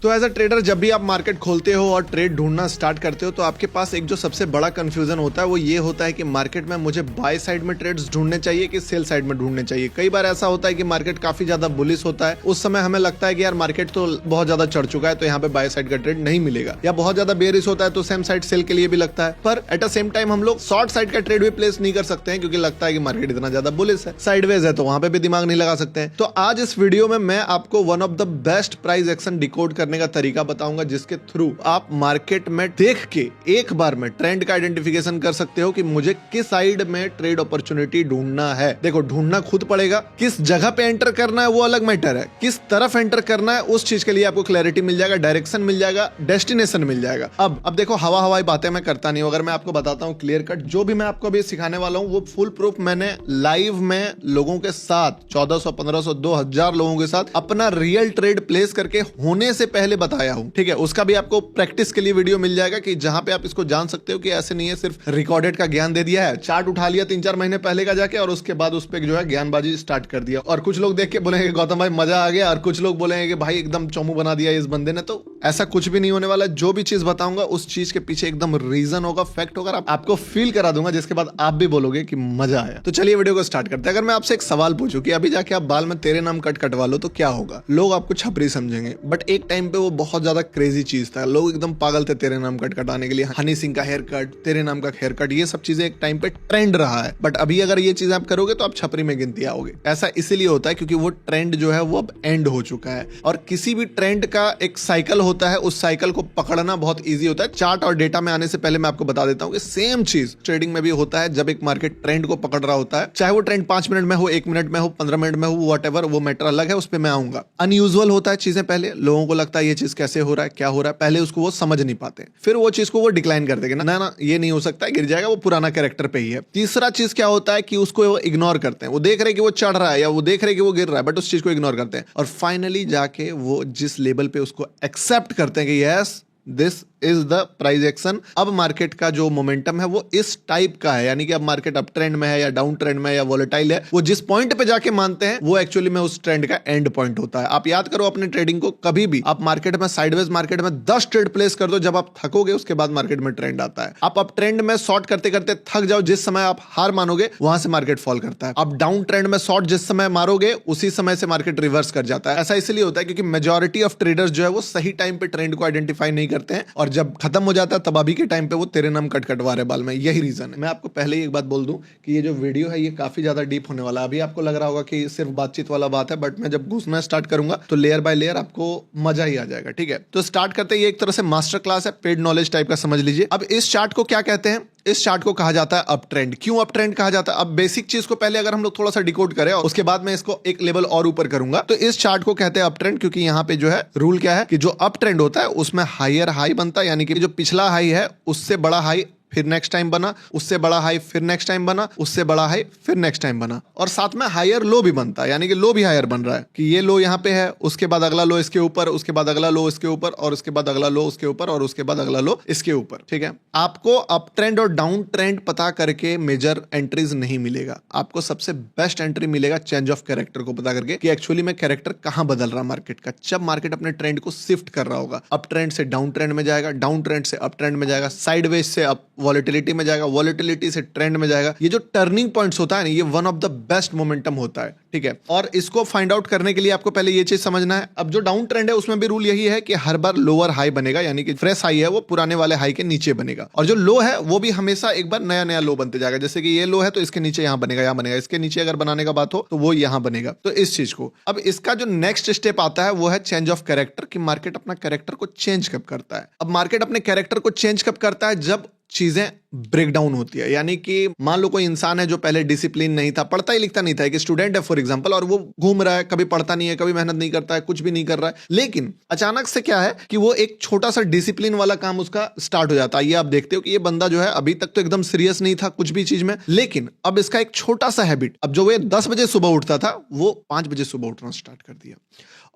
तो as a trader जब भी आप मार्केट खोलते हो और ट्रेड ढूंढना स्टार्ट करते हो तो आपके पास एक जो सबसे बड़ा कंफ्यूजन होता है वो ये होता है कि मार्केट में मुझे बाय साइड में ट्रेड्स ढूंढने चाहिए कि सेल साइड में ढूंढने चाहिए। कई बार ऐसा होता है कि मार्केट काफी ज्यादा बुलिश होता है, उस समय हमें लगता है कि यार मार्केट तो बहुत ज्यादा चढ़ चुका है तो यहाँ पे बाय साइड का ट्रेड नहीं मिलेगा, या बहुत ज्यादा बेरिश होता है तो सेम साइड सेल के लिए भी लगता है। पर एट द सेम टाइम हम लोग शॉर्ट साइड का ट्रेड भी प्लेस नहीं कर सकते हैं क्योंकि लगता है कि मार्केट इतना ज्यादा बुलिश है, साइडवेज है तो वहां पे भी दिमाग नहीं लगा सकते हैं। तो आज इस वीडियो में मैं आपको one of the best price action decode करने का तरीका बताऊंगा जिसके थ्रू आप मार्केट में देख के एक बार में ट्रेंड का आइडेंटिफिकेशन कर सकते हो कि मुझे किस साइड में ट्रेड अपॉर्चुनिटी ढूंढना है। देखो ढूंढना खुद पड़ेगा, किस जगह पे एंटर करना है वो अलग मैटर है, किस तरफ एंटर करना है उस चीज के लिए आपको क्लैरिटी मिल जाएगा, डायरेक्शन मिल जाएगा, डेस्टिनेशन मिल जाएगा। अब देखो हवाई बातें मैं करता नहीं हूं, अगर मैं आपको बताता हूं क्लियर कट, जो भी मैं आपको अभी सिखाने वाला हूं वो फुल प्रूफ मैंने लाइव में लोगों के साथ 1400 1500 2000 लोगों के साथ अपना रियल ट्रेड प्लेस करके होने से पहले बताया हूं। ठीक है, उसका भी आपको प्रैक्टिस के लिए वीडियो मिल जाएगा कि जहां पे आप इसको जान सकते हो कि ऐसे नहीं है सिर्फ रिकॉर्डेड का ज्ञान दे दिया है, चार्ट उठा लिया 3-4 महीने पहले का जाके और उसके बाद उस पे जो है ज्ञानबाजी स्टार्ट कर दिया। और कुछ लोग देख के बोलेंगे गौतम भाई मजा आ गया, और कुछ लोग बोलेंगे कि भाई एकदम चौमू बना दिया इस बंदे ने। तो ऐसा कुछ भी नहीं होने वाला, जो भी चीज बताऊंगा उस चीज के पीछे एकदम रीजन होगा, फैक्ट होगा, आपको फील करा दूंगा जिसके बाद आप भी बोलोगे कि मजा आया। तो चलिए वीडियो को स्टार्ट करते हैं। अगर मैं आपसे एक सवाल पूछूं कि अभी जाके आप बाल में तेरे नाम कट कटवा लो तो क्या होगा? लोग आपको छपरी समझेंगे, बट एक टाइम पे वो बहुत ज्यादा क्रेजी चीज था, लोग एकदम पागल थे तेरे नाम कट कटाने के लिए। हनी सिंह का हेयर कट, तेरे नाम का हेयर कट, ये सब चीजें एक टाइम पे ट्रेंड रहा है, बट अभी अगर ये चीज आप करोगे तो आप छपरी में गिनती आओगे। ऐसा इसीलिए होता है क्योंकि वो ट्रेंड जो है वो अब एंड हो चुका है, और किसी भी ट्रेंड का एक साइकिल होता है, उस साइकिल को पकड़ना बहुत ईजी होता है। चार्ट और डेटा में आने से पहले मैं आपको बता देता हूँ कि सेम चीज ट्रेडिंग में भी होता है। जब एक मार्केट ट्रेंड को पकड़ रहा होता है, चाहे वो ट्रेंड 5 मिनट में हो, 1 मिनट में हो, 15 मिनट में हो, व्हाटएवर, वो मैटर अलग है, उस पर मैं आऊंगा। अनयूजुअल होता है चीजें, पहले लोगों को लगता है ये चीज कैसे हो रहा है, क्या हो रहा है, पहले उसको वो समझ नहीं पाते, फिर वो चीज को वो डिक्लाइन कर देंगे, ना ये नहीं हो सकता, गिर जाएगा, वो पुराना कैरेक्टर पे ही है। तीसरा चीज क्या होता है कि उसको वो इग्नोर करते हैं, वो देख रहे हैं कि वो चढ़ रहा है या वो देख रहे हैं कि वो गिर रहा है, बट उस चीज को इग्नोर करते हैं, और फाइनली जाके वो जिस लेवल पे उसको एक्सेप्ट करते हैं कि yes this is the price action. अब मार्केट का जो मोमेंटम है वो इस टाइप का है, यानी कि अब मार्केट अप ट्रेंड में है या डाउन ट्रेंड में है या वोलेटाइल है, वो जिस पॉइंट पे जाके मानते हैं वो एक्चुअली में उस ट्रेंड का एंड पॉइंट होता है। आप याद करो अपने ट्रेडिंग को, कभी भी आप मार्केट में साइडवेज मार्केट में 10 ट्रेड प्लेस कर दो, जब आप थकोगे उसके बाद मार्केट में ट्रेंड आता है। आप अप ट्रेंड में शॉर्ट करते करते थक जाओ, जिस समय आप हार मानोगे वहां से मार्केट फॉल करता है। आप डाउन ट्रेंड में शॉर्ट जिस समय मारोगे उसी समय से मार्केट रिवर्स कर जाता है। ऐसा इसलिए होता है क्योंकि मेजॉरिटी ऑफ ट्रेडर्स जो है वो सही टाइम पे ट्रेंड को आइडेंटिफाई नहीं करते हैं, और जब खत्म हो जाता है तब अभी के टाइम पे वो तेरे नाम कट कटवा रहे बाल में। यही रीजन है। मैं आपको पहले ही एक बात बोल दूं कि ये जो वीडियो है ये काफी ज्यादा डीप होने वाला है। अभी आपको लग रहा होगा कि सिर्फ बातचीत वाला बात है, बट मैं जब घुसना स्टार्ट करूंगा तो लेयर बाय लेयर आपको मजा ही आ जाएगा। ठीक है, तो स्टार्ट करते हैं। ये एक तरह से मास्टर क्लास है, पेड नॉलेज टाइप का समझ लीजिए। अब इस चार्ट को क्या कहते हैं? इस चार्ट को कहा जाता है अप ट्रेंड। क्यों अप ट्रेंड कहा जाता है? अब बेसिक चीज को पहले अगर हम लोग थोड़ा सा डिकोड करें और उसके बाद मैं इसको एक लेवल और ऊपर करूंगा, तो इस चार्ट को कहते हैं अप ट्रेंड, क्योंकि यहाँ पे जो है रूल क्या है कि जो अप ट्रेंड होता है उसमें हायर हाई बनता है, यानी कि जो पिछला हाई है उससे बड़ा हाई फिर नेक्स्ट टाइम बना, उससे बड़ा हाई फिर नेक्स्ट टाइम बना, उससे बड़ा हाई फिर नेक्स्ट टाइम बना, और साथ में हायर लो भी बनता है, यानी कि लो भी हायर बन रहा है कि ये लो यहाँ पे है, उसके बाद अगला लो इसके ऊपर, उसके बाद अगला लो इसके ऊपर, और उसके बाद अगला लो उसके ऊपर, और उसके बाद अगला लो इसके ऊपर। ठीक है, आपको अप ट्रेंड और डाउन ट्रेंड पता करके मेजर एंट्रीज नहीं मिलेगा, आपको सबसे बेस्ट एंट्री मिलेगा चेंज ऑफ कैरेक्टर को पता करके कि एक्चुअली में कैरेक्टर कहां बदल रहा मार्केट का। जब मार्केट अपने ट्रेंड को शिफ्ट कर रहा होगा, अप ट्रेंड से डाउन ट्रेंड में जाएगा, डाउन ट्रेंड से अप ट्रेंड में जाएगा, साइडवेज से अप वॉलेटिलिटी में जाएगा, वॉलेटिलिटी से ट्रेंड में जाएगा। ये जो टर्निंग पॉइंट्स होता है ना, ये one of the best momentum होता है। ठीक है, और इसको फाइंड आउट करने के लिए आपको पहले ये चीज समझना है। अब जो डाउन ट्रेंड है उसमें भी रूल यही है कि हर बार लोअर हाई बनेगा, यानी कि फ्रेश हाई है वो पुराने वाले हाई के नीचे बनेगा, और जो लो है वो भी हमेशा एक बार नया नया लो बनते जाएगा। जैसे कि ये लो है तो इसके नीचे यहां बनेगा, यहां बनेगा, इसके नीचे अगर बनाने का बात हो तो वो यहां बनेगा। तो इस चीज को, अब इसका जो नेक्स्ट स्टेप आता है वो है चेंज ऑफ कैरेक्टर, कि मार्केट अपना कैरेक्टर को चेंज कब करता है। अब मार्केट अपने कैरेक्टर को चेंज कब करता है? जब चीजें ब्रेक डाउन होती है, यानी कि मान लो कोई इंसान है जो पहले डिसिप्लिन नहीं था, पढ़ता ही लिखता नहीं था, एक स्टूडेंट है फॉर एग्जांपल, और वो घूम रहा है, कभी पढ़ता नहीं है, कभी मेहनत नहीं करता है, कुछ भी नहीं कर रहा है, लेकिन अचानक से क्या है कि वो एक छोटा सा डिसिप्लिन वाला काम उसका स्टार्ट हो जाता है। ये आप देखते हो कि ये बंदा जो है अभी तक तो एकदम सीरियस नहीं था कुछ भी चीज में, लेकिन अब इसका एक छोटा सा हैबिट, अब जो वो 10 बजे सुबह उठता था वो 5 बजे सुबह उठना स्टार्ट कर दिया,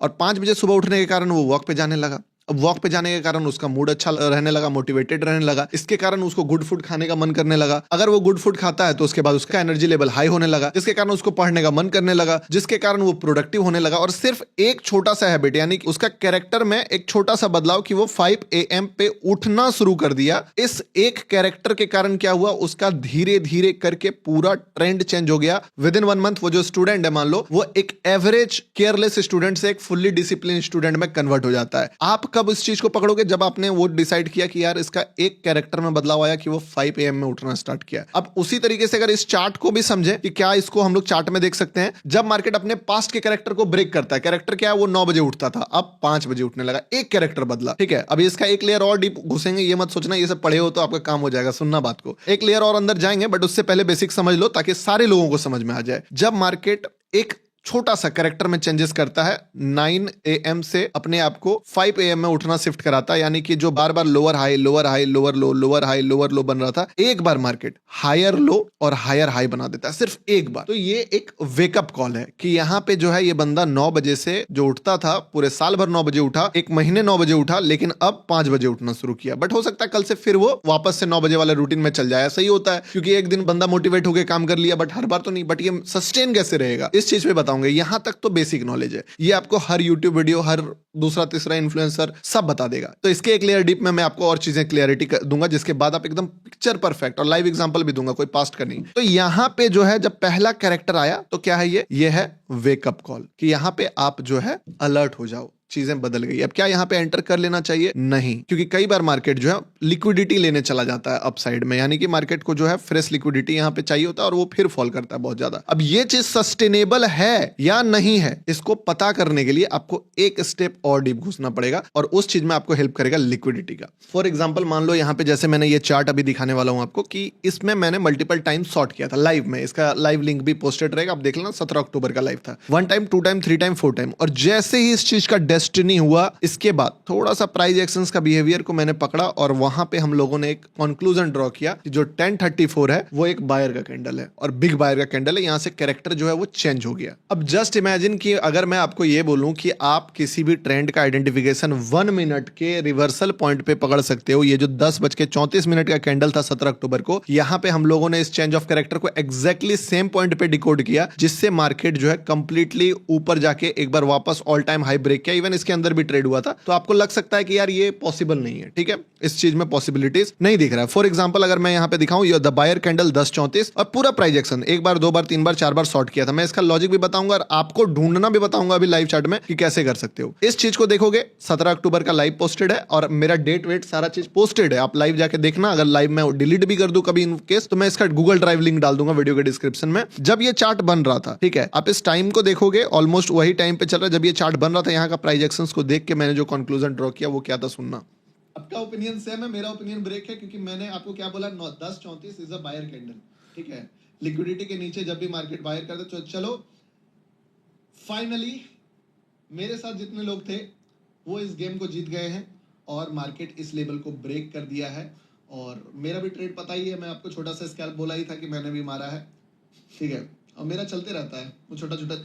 और 5 बजे सुबह उठने के कारण वो वॉक पे जाने लगा। अब वॉक पे जाने के कारण उसका मूड अच्छा रहने लगा, मोटिवेटेड रहने लगा, इसके कारण उसको गुड फूड खाने का मन करने लगा। अगर वो गुड फूड खाता है तो उसके बाद उसका एनर्जी लेवल हाई होने लगा, जिसके कारण उसको पढ़ने का मन करने लगा, जिसके कारण वो प्रोडक्टिव होने लगा। और सिर्फ एक छोटा सा हैबिट, यानी कि उसका कैरेक्टर में एक छोटा सा बदलाव कि वो 5 AM पे उठना शुरू कर दिया, इस एक कैरेक्टर के कारण क्या हुआ, उसका धीरे धीरे करके पूरा ट्रेंड चेंज हो गया। विद इन 1 मंथ वो जो स्टूडेंट है, मान लो वो एक एवरेज केयरलेस स्टूडेंट से एक फुल्ली डिसिप्लिन स्टूडेंट में कन्वर्ट हो जाता है। आप कब इस चीज को पकड़ोगे, जब आपने वो डिसाइड किया कि यार इसका एक कैरेक्टर में बदलाव आया कि वो 5 AM में उठना स्टार्ट किया। अब उसी तरीके से अगर इस चार्ट को भी समझे कि क्या इसको हम लोग चार्ट में देख सकते हैं, जब मार्केट अपने पास्ट के कैरेक्टर को ब्रेक करता है, कैरेक्टर क्या है, वो 9 बजे उठता था, अब 5 बजे उठने लगा, एक कैरेक्टर बदला, ठीक है। अभी इसका एक लेयर और डीप घुसेंगे, ये मत सोचना ये सब पढ़े हो तो आपका काम हो जाएगा, सुनना बात को, एक लेयर और अंदर जाएंगे, बट उससे पहले बेसिक समझ लो ताकि सारे लोगों को समझ में आ जाए। जब मार्केट एक छोटा सा कैरेक्टर में चेंजेस करता है, 9 AM से अपने आप को 5 AM में उठना शिफ्ट कराता है, यानी कि जो बार बार lower high lower high lower low lower high lower low बन रहा था, एक बार मार्केट हायर लो और हायर हाई बना देता है, सिर्फ एक बार। तो ये एक वेकअप कॉल है कि यहाँ पे जो है ये बंदा 9 बजे से जो उठता था, पूरे साल भर 9 बजे उठा, एक महीने 9 बजे उठा, लेकिन अब 5 बजे उठना शुरू किया। बट हो सकता है कल से फिर वो वापस से 9 बजे वाले रूटीन में चल जाए, सही होता है, क्योंकि एक दिन बंदा मोटिवेट होकर काम कर लिया, बट हर बार तो नहीं। बट ये सस्टेन कैसे रहेगा, इस चीज पे बताऊंगा। यहां तक तो बेसिक नॉलेज है, ये आपको हर यूट्यूब वीडियो, हर दूसरा तीसरा इन्फ्लुएंसर सब बता देगा। तो इसके एक लेयर डीप में मैं आपको और चीजें क्लियरिटी दूंगा, जिसके बाद आप एकदम पिक्चर परफेक्ट, और लाइव एग्जांपल भी दूंगा, कोई पास्ट का नहीं। तो यहां पे जो है जब पहला कैरेक्टर आया तो क्या है, ये है वेकअप कॉल, कि यहां पे आप जो है अलर्ट हो जाओ, चीजें बदल गई। अब क्या यहाँ पे एंटर कर लेना चाहिए? नहीं, क्योंकि कई बार मार्केट जो है लिक्विडिटी लेने चला जाता है अपसाइड में, यानी कि मार्केट को जो है फ्रेश लिक्विडिटी यहाँ पे चाहिए होता है और वो फिर फॉल करता है बहुत ज्यादा। अब ये चीज सस्टेनेबल है या नहीं है, इसको पता करने के लिए आपको एक स्टेप और डीप घुसना पड़ेगा, और उस चीज में आपको हेल्प करेगा लिक्विडिटी का। फॉर एग्जाम्पल मान लो यहाँ पे जैसे मैंने ये चार्ट अभी दिखाने वाला हूँ आपको, कि इसमें मैंने मल्टीपल टाइम शॉर्ट किया था लाइव में, इसका लाइव लिंक भी पोस्टेड रहेगा, आप देख लेना। 17 अक्टूबर का लाइव था, 1 टाइम 2 टाइम 3 टाइम 4 टाइम। और जैसे ही इस चीज का डेस्टिनी हुआ, इसके बाद थोड़ा सा प्राइस एक्शंस का बिहेवियर को मैंने पकड़ा, और वहां पे हम लोगों ने एक कंक्लूजन ड्रॉ किया कि जो 1034 है वो एक बायर का कैंडल है, और बिग बायर का कैंडल है। यहां से कैरेक्टर जो है वो चेंज हो गया। अब जस्ट इमेजिन कि अगर मैं आपको ये बोलूं कि आप किसी भी ट्रेंड का आइडेंटिफिकेशन 1 मिनट के रिवर्सल पॉइंट पे पकड़ सकते हो। ये जो 10:34 का कैंडल था 17 अक्टूबर को, यहां पे हम लोगों ने इस चेंज ऑफ कैरेक्टर को एग्जैक्टली सेम पॉइंट पे डिकोड किया, जिससे मार्केट जो है कंप्लीटली ऊपर जाके एक बार वापस ऑल टाइम हाई ब्रेक किया। इवन इसके अंदर भी ट्रेड हुआ था। तो आपको लग सकता है कि यार ये पॉसिबल नहीं है, ठीक है, इस चीज में पॉसिबिलिटीज नहीं दिख रहा है। फॉर एग्जांपल अगर मैं यहां पे दिखाऊं, ये द बायर कैंडल 10:34 और पूरा प्राइस एक्शन 1 बार 2 बार 3 बार 4 बार शॉर्ट किया था। मैं इसका लॉजिक भी बताऊंगा और आपको ढूंढना भी बताऊंगा अभी लाइव चार्ट में कि कैसे कर सकते हो। इस चीज को देखोगे, 17 अक्टूबर का लाइव पोस्टेड है और मेरा डेट वेट सारा चीज पोस्टेड है, आप लाइव जाके देखना। अगर लाइव में डिलीट भी कर दूं कभी इन केस, तो मैं इसका गूगल ड्राइव लिंक डाल दूंगा वीडियो के डिस्क्रिप्शन में। जब ये चार्ट बन रहा था, ठीक है, आप इस टाइम को देखोगे, ऑलमोस्ट वही टाइम पे चल रहा है जब ये चार्ट बन रहा था। यहाँ का प्राइस एक्शंस को देख के मैंने जो कंक्लूजन ड्रॉ किया वो क्या था, सुनना। आपका ओपिनियन सेम है, मेरा ओपिनियन ब्रेक है, क्योंकि मैंने आपको क्या बोला, 10:34 इज अ बायर कैंडल, ठीक है। लिक्विडिटी के नीचे जब भी मार्केट बायर करता है, चलो फाइनली मेरे साथ जितने लोग थे वो इस गेम को जीत गए हैं और मार्केट इस लेवल को ब्रेक कर दिया है। और मेरा भी ट्रेड पता ही है, मैं आपको छोटा सा स्कैल्प बोला ही था कि मैंने भी मारा है, ठीक है, और मेरा चलते रहता है वो छोटा छोटा।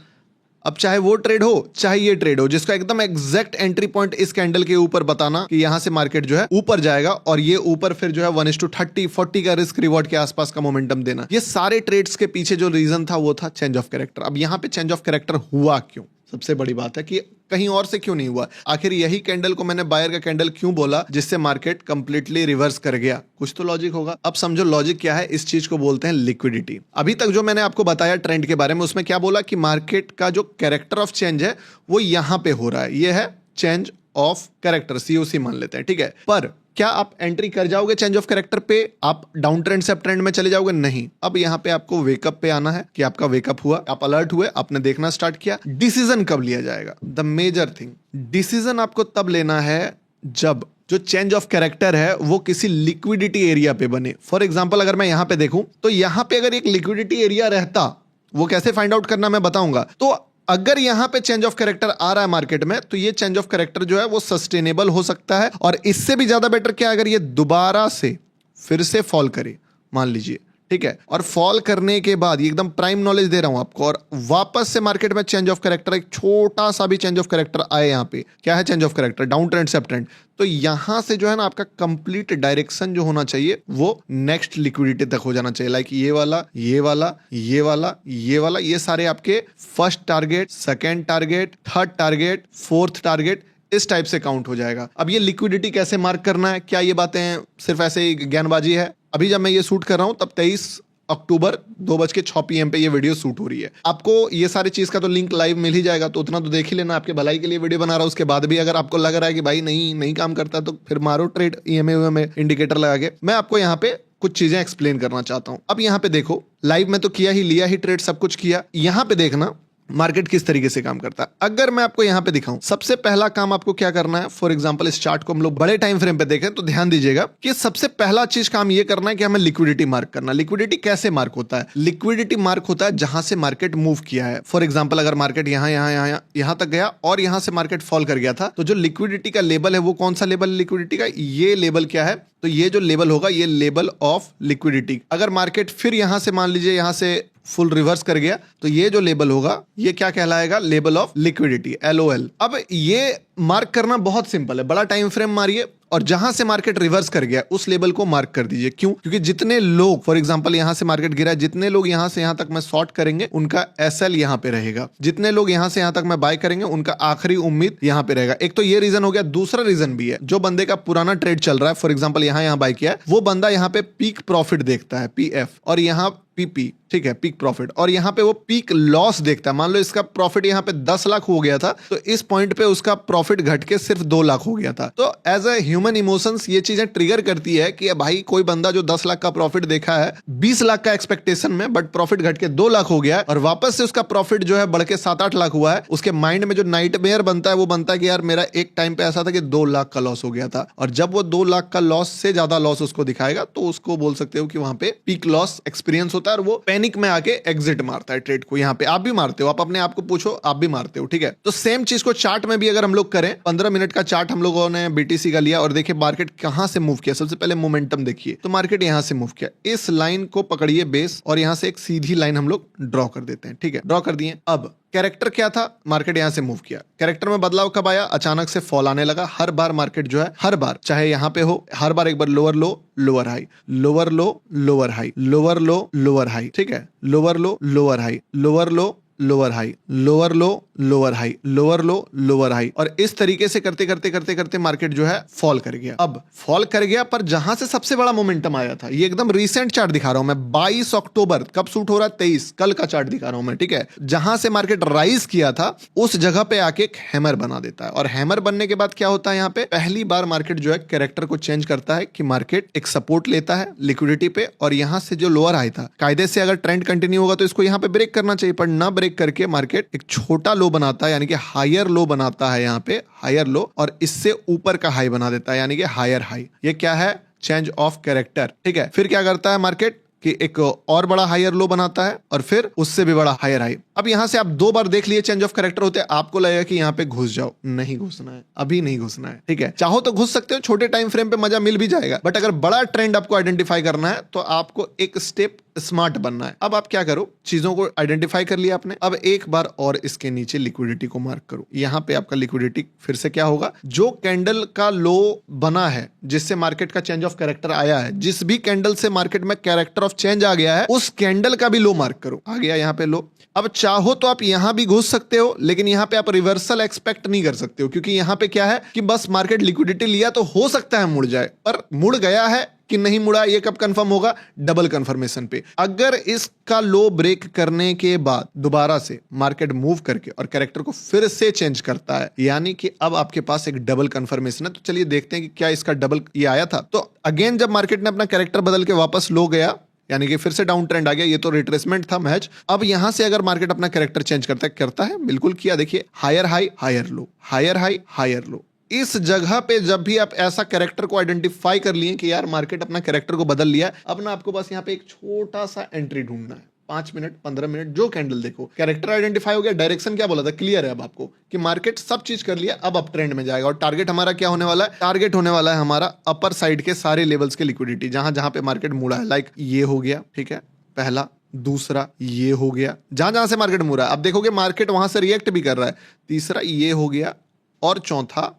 अब चाहे वो ट्रेड हो चाहे ये ट्रेड हो, जिसका एकदम एग्जैक्ट एंट्री पॉइंट इस कैंडल के ऊपर बताना कि यहां से मार्केट जो है ऊपर जाएगा, और ये ऊपर फिर जो है 1:30-40 का रिस्क रिवॉर्ड के आसपास का मोमेंटम देना। ये सारे ट्रेड्स के पीछे जो रीजन था वो था चेंज ऑफ कैरेक्टर। अब यहां पे चेंज ऑफ कैरेक्टर हुआ क्यों, सबसे बड़ी बात है कि कहीं और से क्यों नहीं हुआ। आखिर यही कैंडल को मैंने बायर का कैंडल क्यों बोला, जिससे मार्केट कंप्लीटली रिवर्स कर गया, कुछ तो लॉजिक होगा। अब समझो लॉजिक क्या है, इस चीज को बोलते हैं लिक्विडिटी। अभी तक जो मैंने आपको बताया ट्रेंड के बारे में, उसमें क्या बोला कि मार्केट का जो कैरेक्टर ऑफ चेंज है वो यहां पे हो रहा है, ये है चेंज ऑफ कैरेक्टर, COC मान लेते हैं, ठीक है। पर क्या आप एंट्री कर जाओगे चेंज ऑफ कैरेक्टर पे, आप डाउन ट्रेंड से अप ट्रेंड में चले जाओगे? नहीं। अब यहाँ पे आपको वेकअप पे आना है कि आपका वेकअप हुआ, आप अलर्ट हुए, आपने देखना स्टार्ट किया। डिसीजन कब लिया जाएगा, द मेजर थिंग, डिसीजन आपको तब लेना है जब जो चेंज ऑफ कैरेक्टर है वो किसी लिक्विडिटी एरिया पे बने। फॉर एग्जांपल अगर मैं यहां पे देखूं तो यहां पे अगर एक लिक्विडिटी एरिया रहता, वो कैसे फाइंड आउट करना मैं बताऊंगा। तो अगर यहां पे चेंज ऑफ कैरेक्टर आ रहा है मार्केट में, तो ये चेंज ऑफ कैरेक्टर जो है वो सस्टेनेबल हो सकता है। और इससे भी ज्यादा बेटर क्या, अगर ये दोबारा से फिर से फॉल करे, मान लीजिए, ठीक है, और फॉल करने के बाद ये एकदम प्राइम नॉलेज दे रहा हूं आपको, और वापस से मार्केट में चेंज ऑफ कैरेक्टर, एक छोटा सा भी चेंज ऑफ कैरेक्टर आए यहाँ पे, क्या है change of character, down trend से अप ट्रेंड, तो यहां से जो है ना आपका कंप्लीट डायरेक्शन जो होना चाहिए वो नेक्स्ट लिक्विडिटी तक हो जाना चाहिए। लाइक ये वाला, ये वाला, ये वाला, ये वाला, ये सारे आपके first target, second target, third target, fourth target, इस टाइप से काउंट हो जाएगा। अब ये लिक्विडिटी कैसे मार्क करना है, क्या ये बातें सिर्फ ऐसे ही ज्ञानबाजी है? अभी जब मैं ये शूट कर रहा हूं तब 23 अक्टूबर 2:06 PM पे ये वीडियो शूट हो रही है। आपको ये सारी चीज का तो लिंक लाइव मिल ही जाएगा, तो उतना तो देख ही लेना, आपके भलाई के लिए वीडियो बना रहा हूं। उसके बाद भी अगर आपको लग रहा है कि भाई नहीं काम करता, तो फिर मारो ट्रेड EMA में इंडिकेटर लगा के। मैं आपको यहाँ पे कुछ चीजें एक्सप्लेन करना चाहता हूं। अब यहाँ पे देखो, लाइव में तो किया ही, लिया ही ट्रेड, सब कुछ किया। यहाँ पे देखना मार्केट किस तरीके से काम करता है। अगर मैं आपको यहां पे दिखाऊं, सबसे पहला काम आपको क्या करना है, फॉर एग्जांपल इस चार्ट को हम लोग बड़े टाइम फ्रेम पे देखें तो ध्यान दीजिएगा कि सबसे पहला चीज काम ये करना है कि हमें लिक्विडिटी मार्क करना। लिक्विडिटी कैसे मार्क होता है? लिक्विडिटी मार्क होता है जहां से मार्केट मूव किया है। फॉर एग्जांपल अगर मार्केट यहां तक गया और यहां से मार्केट फॉल कर गया था, तो जो लिक्विडिटी का लेवल है वो कौन सा लेवल है लिक्विडिटी का? ये लेवल क्या है? तो ये जो लेवल होगा ये लेवल ऑफ लिक्विडिटी। अगर मार्केट फिर यहां से मान लीजिए यहां से फुल रिवर्स कर गया, तो ये जो लेवल होगा ये क्या कहलाएगा? Level of liquidity, LOL। अब ये मार्क करना बहुत सिंपल है, बड़ा टाइम फ्रेम मारिए और जहां से मार्केट रिवर्स कर गया उस लेवल को मार्क कर दीजिए। क्यों? क्योंकि जितने लोग, फॉर एग्जांपल यहां से मार्केट गिरा, जितने लोग यहां से यहां तक मैं शॉर्ट करेंगे उनका SL यहां पे रहेगा, जितने लोग यहां से यहां तक मैं बाय करेंगे उनका आखिरी उम्मीद यहां पे रहेगा। एक तो ये रीजन हो गया। दूसरा रीजन भी है, जो बंदे का पुराना ट्रेड चल रहा है, फॉर एग्जांपल यहां बाय किया है, वो बंदा यहां पे पीक प्रॉफिट देखता है, PF, और यहां PP, ठीक है, पीक प्रॉफिट, और यहां पे वो पीक लॉस देखता है। मान लो इसका प्रॉफिट यहां पे 10 लाख हो गया था, तो इस पॉइंट पे उसका प्रॉफिट घट के सिर्फ 2 लाख हो गया था। तो एज ए ह्यूमन इमोशंस ये चीजें ट्रिगर करती है कि भाई कोई बंदा जो 10 लाख का प्रॉफिट देखा है 20 लाख का एक्सपेक्टेशन में, बट प्रॉफिट घट के 2 लाख हो गया है, और वापस से उसका प्रॉफिट जो है बढ़ के 7-8 लाख हुआ है, उसके माइंड में जो नाइटमेयर बनता है वो बनता है कि यार मेरा एक टाइम पे ऐसा था कि 2 लाख का लॉस हो गया था। और जब वो 2 लाख का लॉस से ज्यादा लॉस उसको दिखाएगा तो उसको बोल सकते हो कि वहां पे पीक लॉस एक्सपीरियंस होता है, और वो पैनिक में आके एग्जिट मारता है ट्रेड को। यहाँ पे आप भी मारते हो, आप अपने आप को पूछो, आप भी मारते हो, ठीक है। तो सेम चीज को चार्ट में भी अगर हम लोग करें, 15 मिनट का चार्ट हम लोगों ने BTC का लिया और देखिए मार्केट कहां से मूव किया। सबसे पहले मोमेंटम देखिए, तो मार्केट यहां से मूव किया, इस लाइन को पकड़िए बेस, और यहां से एक सीधी लाइन हम लोग ड्रॉ कर देते हैं, ठीक है, ड्रॉ कर दिए। अब कैरेक्टर क्या था? मार्केट यहां से मूव किया, कैरेक्टर में बदलाव कब आया? अचानक से फॉल आने लगा। हर बार मार्केट जो है, हर बार चाहे यहां पे हो, हर बार एक बार lower low lower high, lower low lower high, lower low lower high, ठीक है, lower low lower high, lower low lower high, lower low lower high, lower low lower high, और इस तरीके से करते करते करते करते मार्केट जो है फॉल कर गया। अब फॉल कर गया, पर जहां से सबसे बड़ा मोमेंटम आया था, ये एकदम रीसेंट चार्ट दिखा रहा हूं मैं, 22 अक्टूबर, कब शूट हो रहा है? 23, कल का चार्ट दिखा रहा हूं मैं, ठीक है। जहां से मार्केट राइज किया था उस जगह पे आके एक हैमर बना देता है, और हैमर बनने के बाद क्या होता है? यहाँ पे पहली बार मार्केट जो है कैरेक्टर को चेंज करता है कि मार्केट एक सपोर्ट लेता है लिक्विडिटी पे, और यहां से जो लोअर हाई था, कायदे से अगर ट्रेंड कंटिन्यू होगा तो इसको यहाँ पे ब्रेक करना चाहिए, पर ना ब्रेक करके मार्केट एक छोटा लो बनाता है, यानी कि हायर लो बनाता है, यहाँ पे हायर लो, और इससे ऊपर का हाई बना देता है, यानी कि हायर हाई। ये क्या है? चेंज ऑफ कैरेक्टर, ठीक है। फिर क्या करता है मार्केट कि एक और बड़ा हायर लो बनाता है, और फिर उससे भी बड़ा हायर हाई। अब यहां से आप 2 बार देख लिए चेंज ऑफ कैरेक्टर होते हैं, आपको लगेगा कि यहाँ पे घुस जाओ, नहीं घुसना है, अभी नहीं घुसना है, ठीक है। चाहो तो घुस सकते हो, छोटे टाइम फ्रेम पे मजा मिल भी जाएगा, बट अगर बड़ा ट्रेंड आपको आइडेंटिफाई करना है तो आपको एक स्टेप स्मार्ट बनना है। अब आप क्या करो, चीजों को आइडेंटिफाई कर लिया आपने, अब एक बार और इसके नीचे लिक्विडिटी को मार्क करो। यहां पे आपका लिक्विडिटी फिर से क्या होगा? जो कैंडल का लो बना है, जिससे मार्केट का चेंज ऑफ कैरेक्टर आया है, जिस भी कैंडल से मार्केट में कैरेक्टर ऑफ चेंज आ गया है, उस कैंडल का भी लो मार्क करो। आ गया यहाँ पे लो। अब चाहो तो आप यहां भी घुस सकते हो, लेकिन यहां पे आप रिवर्सल एक्सपेक्ट नहीं कर सकते हो, क्योंकि यहां पे क्या है कि बस मार्केट लिक्विडिटी लिया तो हो सकता है मुड़ जाए, पर मुड़ गया है कि नहीं मुड़ा ये कब कंफर्म होगा? डबल कंफर्मेशन पे। अगर इसका लो ब्रेक करने के बाद दोबारा से मार्केट मूव करके और कैरेक्टर को फिर से चेंज करता है, यानी कि अब आपके पास एक डबल कंफर्मेशन है। तो चलिए देखते हैं कि क्या इसका डबल ये आया था। तो अगेन जब मार्केट ने अपना कैरेक्टर बदल के वापस लो गया, यानी कि फिर से डाउन ट्रेंड आ गया, ये तो रिट्रेसमेंट था मैच। अब यहां से अगर मार्केट अपना कैरेक्टर चेंज करता है, बिल्कुल किया। देखिए higher high higher low, higher high higher low. इस जगह पे जब भी आप ऐसा कैरेक्टर को आइडेंटिफाई कर लिए कि यार मार्केट अपना कैरेक्टर को बदल लिया, अब ना आपको बस यहाँ पे एक छोटा सा एंट्री ढूंढना है। 5 मिनट 15 मिनट जो कैंडल देखो, कैरेक्टर आइडेंटिफाई हो गया, डायरेक्शन क्या बोला था क्लियर है अब आपको कि मार्केट सब चीज कर लिया, अब अप ट्रेंड में जाएगा। और टारगेट हमारा क्या होने वाला है? टारगेट होने वाला है हमारा अपर साइड के सारे लेवल्स के लिक्विडिटी, जहां जहां पे मार्केट मुड़ा है। लाइक ये हो गया, ठीक है, पहला, दूसरा ये हो गया, जहां जहां से मार्केट मुड़ा है। अब देखोगे मार्केट वहां से रिएक्ट भी कर रहा है। तीसरा ये हो गया, और चौथा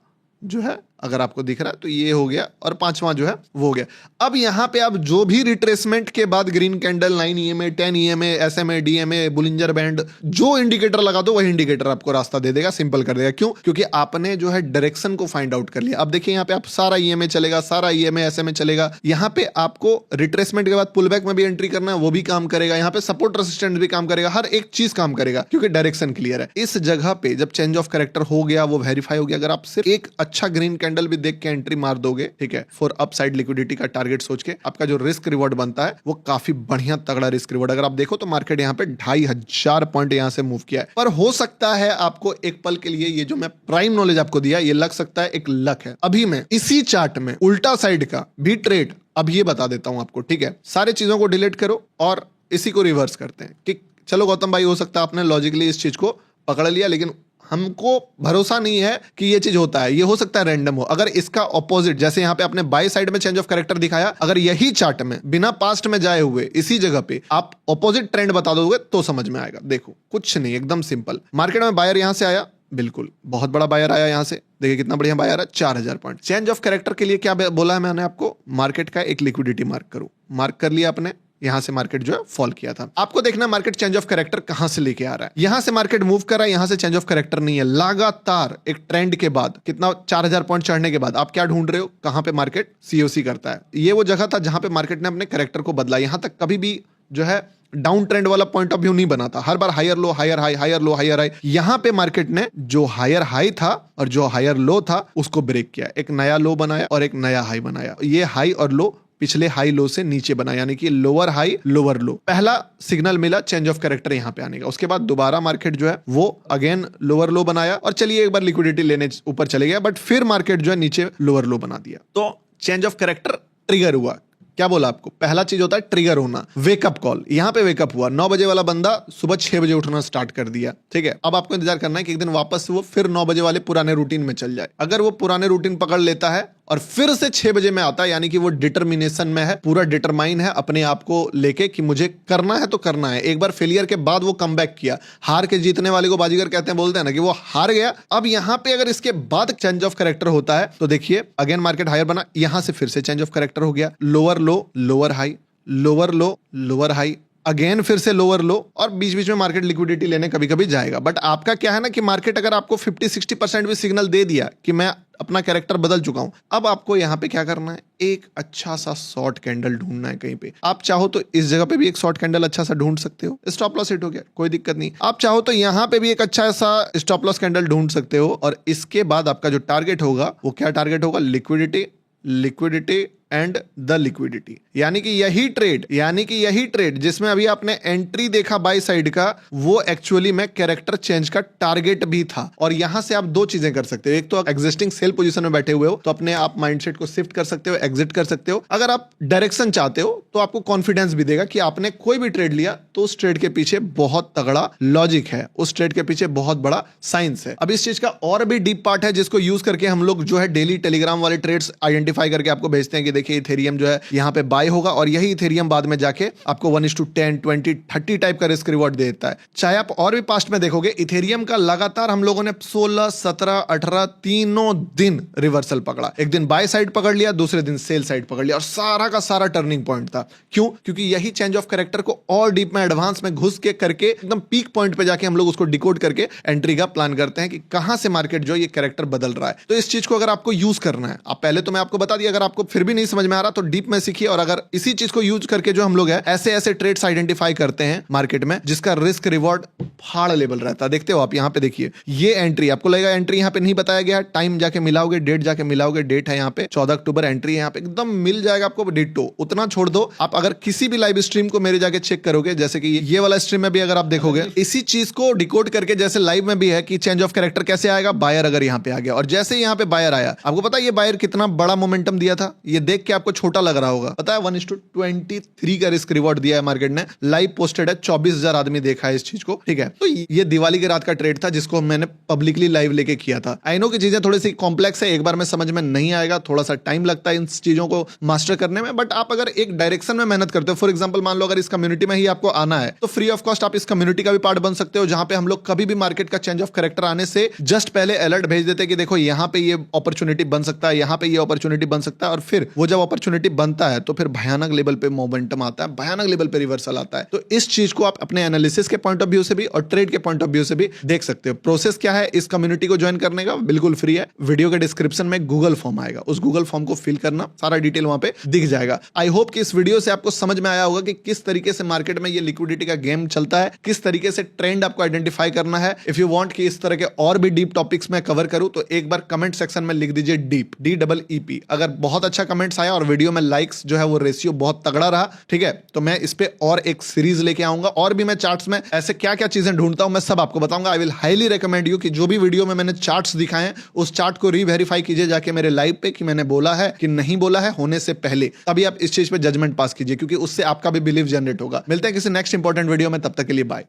जो है अगर आपको दिख रहा है तो ये हो गया, और पांचवा जो है वो हो गया। अब यहां पे आप जो भी रिट्रेसमेंट के बाद green candle, 9 EMA, 10 EMA, SMA, DMA, Bollinger band, जो इंडिकेटर लगा दो वही इंडिकेटर आपको रास्ता दे देगा, सिंपल कर देगा। क्यों? क्योंकि आपने जो है डायरेक्शन को फाइंड आउट कर लिया। अब देखिए यहाँ पे आप सारा EMA चलेगा, सारा EMA SMA चलेगा। यहाँ पे आपको रिट्रेसमेंट के बाद पुलबैक में भी एंट्री करना है, वो भी काम करेगा। यहाँ पे सपोर्ट रेसिस्टेंट भी काम करेगा, हर एक चीज काम करेगा क्योंकि डायरेक्शन क्लियर है। इस जगह पे जब चेंज ऑफ कैरेक्टर हो गया, वो वेरीफाई हो गया, अगर आप सिर्फ एक अच्छा ग्रीन कैंडल भी देख के एंट्री मार दोगे, ठीक है, फॉर अपसाइड लिक्विडिटी का टारगेट सोच के, आपका जो रिस्क रिवॉर्ड बनता है वो काफी बढ़िया तगड़ा रिस्क रिवॉर्ड। अगर आप देखो तो मार्केट यहाँ पे 2500 पॉइंट यहाँ से मूव किया है। पर हो सकता है आपको एक पल के लिए ये जो मैं प्राइम नॉलेज आपको दिया ये लग सकता है एक लक है। अभी मैं इसी चार्ट में उल्टा साइड का भी ट्रेड अब ये बता देता हूं आपको, ठीक है। सारे चीजों को डिलीट करो और इसी को रिवर्स करते हैं कि चलो गौतम भाई, हो सकता है आपने लॉजिकली इस चीज को पकड़ लिया, लेकिन हमको भरोसा नहीं है कि ये चीज होता है, ये हो सकता है रैंडम हो। अगर इसका ऑपोजिट, जैसे यहां पे आपने बाय साइड में चेंज ऑफ कैरेक्टर दिखाया, अगर यही चार्ट में बिना पास्ट में जाए हुए इसी जगह पे आप ऑपोजिट ट्रेंड बता दोगे तो समझ में आएगा। देखो कुछ नहीं, एकदम सिंपल। मार्केट में बायर यहां से आया, बिल्कुल बहुत बड़ा बायर आया यहां से, देखिए कितना बढ़िया बायर है, 4000 पॉइंट। चेंज ऑफ कैरेक्टर के लिए क्या बोला है मैंने आपको? मार्केट का एक लिक्विडिटी मार्क करो, मार्क कर लिया आपने। यहां से मार्केट जो है फॉल किया था। आपको देखना मार्केट चेंज ऑफ कैरेक्टर कहां से लेके आ रहा है। यहां से मार्केट मूव कर रहा है, यहां से चेंज ऑफ कैरेक्टर नहीं है। लगातार एक ट्रेंड के बाद कितना 4000 पॉइंट चढ़ने के बाद आप क्या ढूंढ रहे हो? कहां पे मार्केट COC करता है। ये वो जगह था जहां पे मार्केट ने अपने कैरेक्टर को बदला। यहां तक कभी भी जो है डाउन ट्रेंड वाला पॉइंट ऑफ व्यू नहीं बना था, हर बार higher low, higher high, higher low, higher high. यहां पे मार्केट ने जो हायर हाई था और जो हायर लो था उसको ब्रेक किया, एक नया लो बनाया और एक नया हाई बनाया। ये हाई और लो पिछले हाई लो से नीचे बना, यानी कि लोअर हाई लोअर लो। पहला सिग्नल मिला चेंज ऑफ कैरेक्टर यहां पे आने का। उसके बाद दोबारा मार्केट जो है वो अगेन लोअर लो बनाया और चलिए एक बार लिक्विडिटी लेने ऊपर चले गया, बट फिर मार्केट जो है नीचे लोअर लो बना दिया। तो चेंज ऑफ कैरेक्टर ट्रिगर हुआ। क्या बोला आपको? पहला चीज होता है ट्रिगर होना, वेकअप कॉल। यहां पे वेकअप हुआ, 9 बजे वाला बंदा सुबह 6 बजे उठना स्टार्ट कर दिया, ठीक है। अब आपको इंतजार करना है कि एक दिन वापस वो फिर 9 बजे वाले पुराने रूटीन में चल जाए। अगर वो पुराने रूटीन पकड़ लेता है और फिर से 6 बजे में आता है, यानी कि वो डिटर्मिनेशन में है, पूरा डिटरमाइन है अपने आप को लेके कि मुझे करना है तो करना है। एक बार फेलियर के बाद वो कमबैक किया। हार के जीतने वाले को बाजीगर कहते हैं, बोलते हैं ना कि वो हार गया। अब यहां पे अगर इसके बाद चेंज ऑफ कैरेक्टर होता है तो देखिए अगेन मार्केट हायर बना, यहां से फिर से चेंज ऑफ कैरेक्टर हो गया, lower low lower high, lower low lower high, again फिर से लोअर लो, और बीच बीच में मार्केट लिक्विडिटी लेने कभी कभी जाएगा। बट आपका क्या है ना कि मार्केट अगर आपको 50-60% भी सिग्नल दे दिया कि मैं अपना कैरेक्टर बदल चुका हूं, अब आपको यहां पे क्या करना है? एक अच्छा सा शॉर्ट कैंडल ढूंढना है कहीं पे। आप चाहो तो इस जगह पे भी एक शॉर्ट कैंडल अच्छा सा ढूंढ सकते हो, स्टॉप लॉस हिट हो गया कोई दिक्कत नहीं। आप चाहो तो यहां पे भी एक अच्छा सा स्टॉप लॉस कैंडल ढूंढ सकते हो, और इसके बाद आपका जो टारगेट होगा वो क्या टारगेट होगा? Liquidity, liquidity and the liquidity. यानी कि यही ट्रेड जिसमें अभी आपने एंट्री देखा बाय साइड का, वो एक्चुअली में कैरेक्टर चेंज का टारगेट भी था। और यहां से आप दो चीजें कर सकते हो, एक तो एग्जिस्टिंग सेल पोजीशन में बैठे हुए हो तो अपने आप माइंडसेट को शिफ्ट कर सकते हो, एग्जिट कर सकते हो। अगर आप डायरेक्शन चाहते हो तो आपको कॉन्फिडेंस भी देगा कि आपने कोई भी ट्रेड लिया तो उस ट्रेड के पीछे बहुत तगड़ा लॉजिक है, उस ट्रेड के पीछे बहुत बड़ा साइंस है। अब इस चीज का और भी डीप पार्ट है जिसको यूज करके हम लोग जो है डेली टेलीग्राम वाले ट्रेड्स आइडेंटिफाई करके आपको भेजते हैं कि देखिए इथेरियम जो है यहां पे बाय होगा, और यही इथेरियम बाद में जाके आपको 1:10, 20, 30 टाइप का रिस्क रिवॉर्ड दे देता है। चाहे आप और भी पास्ट में देखोगे, इथेरियम का लगातार हम लोगों ने 16, 17, 18 तीनों दिन रिवर्सल पकड़ा। एक दिन बाय साइड पकड़ लिया, दूसरे दिन सेल साइड पकड़ लिया, और सारा का सारा टर्निंग पॉइंट था। क्यों? क्योंकि यही चेंज ऑफ कैरेक्टर को और डीप में एडवांस में घुस के करके एकदम पीक पॉइंट पे जाके हम लोग उसको डिकोड करके एंट्री का प्लान करते हैं कि कहां से मार्केट जो ये कैरेक्टर बदल रहा है। तो इस चीज को अगर आपको यूज करना है, आप पहले तो मैं आपको बता दिया, अगर आपको फिर भी नहीं समझ में आ रहा तो डीप में सीखिए। और अगर इसी चीज को यूज करके जो हम लोग है ऐसे ऐसे ट्रेड्स आइडेंटिफाई करते हैं मार्केट में जिसका रिस्क रिवॉर्ड फाड़ लेवल रहता है। देखते हो आप यहां पे देखिए, ये एंट्री आपको लगेगा एंट्री यहां पे नहीं बताया गया, टाइम जाके मिलाओगे, डेट जाके मिलाओगे, डेट है यहां पे 14 अक्टूबर एंट्री है, यहां पे एकदम मिल जाएगा आपको डिट्टो। उतना छोड़ दो, आप अगर किसी भी लाइव स्ट्रीम को मेरे जाके चेक करोगे, जैसे कि ये वाला स्ट्रीम में भी अगर आप देखोगे, इसी चीज को डिकोड करके जैसे लाइव में भी है कि चेंज ऑफ कैरेक्टर कैसे आएगा, बायर अगर यहां पे आ गया, और जैसे यहां पे बायर आया, आपको पता है ये बायर कितना बड़ा मोमेंटम दिया था, ये देख के आपको छोटा लग रहा होगा, पता है 1:23 का रिस्क रिवॉर्ड दिया है मार्केट ने, लाइव पोस्टेड है, 24,000 आदमी देखा है इस चीज को, ठीक है। तो ये दिवाली की रात का ट्रेड था जिसको मैंने पब्लिकली लाइव लेके किया था। आई नो कि चीजें थोड़ी सी कॉम्प्लेक्स है, एक बार में समझ में नहीं आएगा, थोड़ा सा टाइम लगता है इन चीजों को मास्टर करने में, बट आप अगर एक डायरेक्शन में मेहनत करते हो, फॉर एग्जांपल मान लो अगर इस कम्युनिटी में ही आपको आना है तो फ्री ऑफ कॉस्ट आप इस कम्युनिटी का भी पार्ट बन सकते हो, जहां पे हम लोग कभी भी मार्केट का चेंज ऑफ कैरेक्टर आने से जस्ट पहले अलर्ट भेज देते हैं कि देखो यहाँ पे ये अपॉर्चुनिटी बन सकता है, यहाँ पे ये अपॉर्चुनिटी बन सकता है, और फिर वो जब अपॉर्चुनिटी बनता है तो फिर भयानक लेवल पे मोमेंटम आता है, भयानक लेवल पे रिवर्सल आता है। तो इस चीज को आप अपने एनालिसिस के पॉइंट ऑफ व्यू से भी और ट्रेड के पॉइंट ऑफ व्यू से भी देख सकते हो। प्रोसेस क्या है इस कम्युनिटी को ज्वाइन करने का, बिल्कुल फ्री है। वीडियो के डिस्क्रिप्शन में गूगल फॉर्म आएगा, उस गूगल फॉर्म को फिल करना, सारा डिटेल वहां पे दिख जाएगा। आई होप कि इस वीडियो से आपको समझ में आया होगा कि किस तरीके से मार्केट में ये लिक्विडिटी का गेम चलता है, किस तरीके से ट्रेंड आपको आइडेंटिफाई करना है। इफ यू वांट कि इस तरह के और भी डीप टॉपिक्स में कवर करूं तो एक बार कमेंट सेक्शन में लिख दीजिए डीप, DEEP। अगर बहुत अच्छा कमेंट्स आया और वीडियो में लाइक्स जो है वो रेशियो बहुत तगड़ा रहा, ठीक है, तो मैं इस पे और एक सीरीज लेके आऊंगा, और भी मैं चार्ट्स में ऐसे क्या क्या चीजें ढूंढता हूं मैं सब आपको बताऊंगा। I will highly recommend you कि जो भी वीडियो में मैंने चार्ट्स दिखाए हैं उस चार्ट को रीवेरीफाई कीजिए जाके मेरे लाइव पे कि मैंने बोला है कि नहीं बोला है होने से पहले, तभी आप इस चीज पे जजमेंट पास कीजिए, क्योंकि उससे आपका भी बिलीव जनरेट होगा। मिलते हैं किसी नेक्स्ट इंपॉर्टेंट वीडियो में, तब तक के लिए बाय।